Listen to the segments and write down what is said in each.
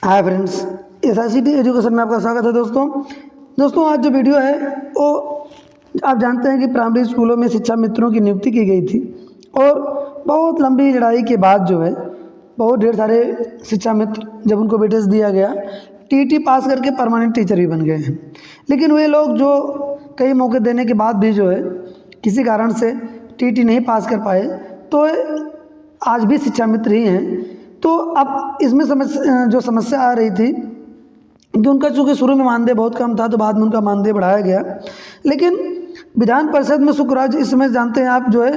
Hi friends, SICT education में आपका स्वागत है। दोस्तों आज जो वीडियो है वो आप जानते हैं कि प्राइमरी स्कूलों में शिक्षा मित्रों की नियुक्ति की गई थी और बहुत लंबी लड़ाई के बाद जो है बहुत ढेर सारे शिक्षा मित्र जब उनको वेटेज दिया गया, TET पास करके परमानेंट टीचर भी बन गए हैं। लेकिन वे लोग जो कई मौके देने के बाद भी जो है किसी कारण से TET नहीं पास कर पाए तो आज भी शिक्षा मित्र ही हैं। तो अब इसमें समस्या आ रही थी कि उनका चूँकि शुरू में मानदेय बहुत कम था तो बाद में उनका मानदेय बढ़ाया गया। लेकिन विधान परिषद में शुक्रवार, इस समय जानते हैं आप जो है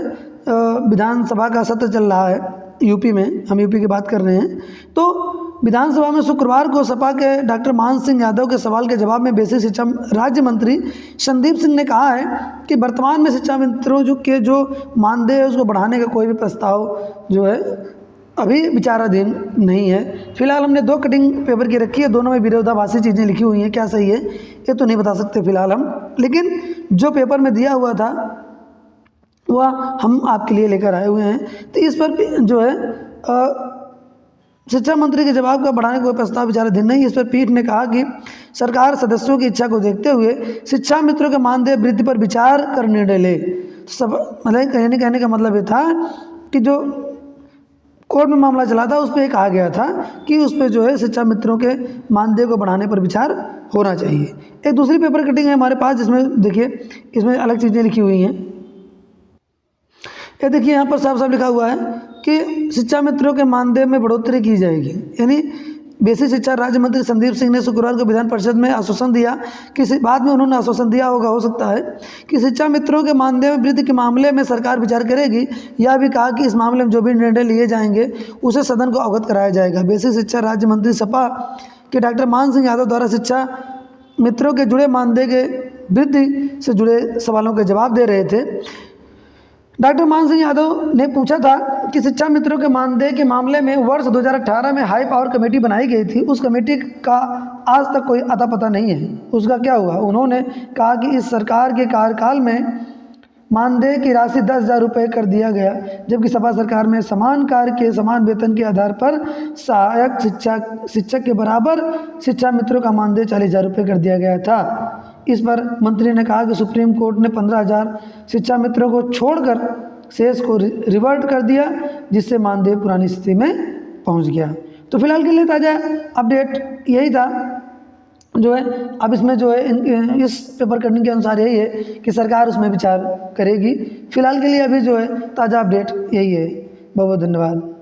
विधानसभा का सत्र चल रहा है यूपी में, हम यूपी की बात कर रहे हैं। तो विधानसभा में शुक्रवार को सपा के डॉक्टर मान सिंह यादव के सवाल के जवाब में बेसिक शिक्षा राज्य मंत्री संदीप सिंह ने कहा है कि वर्तमान में शिक्षा मित्रों के जो मानदेय है उसको बढ़ाने का कोई भी प्रस्ताव जो है अभी विचाराधीन नहीं है। फिलहाल हमने 2 कटिंग पेपर की रखी है, दोनों में विरोधाभासी चीज़ें लिखी हुई हैं। क्या सही है ये तो नहीं बता सकते फिलहाल हम, लेकिन जो पेपर में दिया हुआ था वह हम आपके लिए लेकर आए हुए हैं। तो इस पर जो है शिक्षा मंत्री के जवाब का बढ़ाने का कोई प्रस्ताव विचाराधीन नहीं। इस पर पीठ ने कहा कि सरकार सदस्यों की इच्छा को देखते हुए शिक्षा मित्रों के मानदेय वृद्धि पर विचार कर निर्णय ले। सब मतलब कहने का मतलब ये था कि जो कोर्ट में मामला चला था उस पर कहा गया था कि उस पर जो है शिक्षा मित्रों के मानदेय को बढ़ाने पर विचार होना चाहिए। एक दूसरी पेपर कटिंग है हमारे पास जिसमें देखिए इसमें अलग चीज़ें लिखी हुई हैं। ये देखिए यहाँ पर साफ साफ लिखा हुआ है कि शिक्षा मित्रों के मानदेय में बढ़ोतरी की जाएगी। यानी बेसिक शिक्षा राज्य मंत्री संदीप सिंह ने शुक्रवार को विधान परिषद में आश्वासन दिया कि बाद में उन्होंने आश्वासन दिया होगा, हो सकता है कि शिक्षा मित्रों के मानदेय में वृद्धि के मामले में सरकार विचार करेगी। यह भी कहा कि इस मामले में जो भी निर्णय लिए जाएंगे उसे सदन को अवगत कराया जाएगा। बेसिक शिक्षा राज्य मंत्री सपा के डॉक्टर मान सिंह यादव द्वारा शिक्षा मित्रों के जुड़े मानदेय के वृद्धि से जुड़े सवालों के जवाब दे रहे थे। डॉक्टर मान सिंह यादव ने पूछा था कि शिक्षा मित्रों के मानदेय के मामले में वर्ष 2018 में हाई पावर कमेटी बनाई गई थी, उस कमेटी का आज तक कोई अता पता नहीं है, उसका क्या हुआ। उन्होंने कहा कि इस सरकार के कार्यकाल में मानदेय की राशि 10,000 रुपये कर दिया गया, जबकि सपा सरकार में समान कार्य के समान वेतन के आधार पर सहायक शिक्षक के बराबर शिक्षा मित्रों का मानदेय 40,000 रुपये कर दिया गया था। इस पर मंत्री ने कहा कि सुप्रीम कोर्ट ने 15,000 शिक्षा मित्रों को छोड़कर शेष को रिवर्ट कर दिया, जिससे मानदेय पुरानी स्थिति में पहुंच गया। तो फिलहाल के लिए ताज़ा अपडेट यही था जो है। अब इसमें जो है इस पेपर कटिंग के अनुसार यही है कि सरकार उसमें विचार करेगी। फिलहाल के लिए अभी जो है ताज़ा अपडेट यही है। बहुत बहुत धन्यवाद।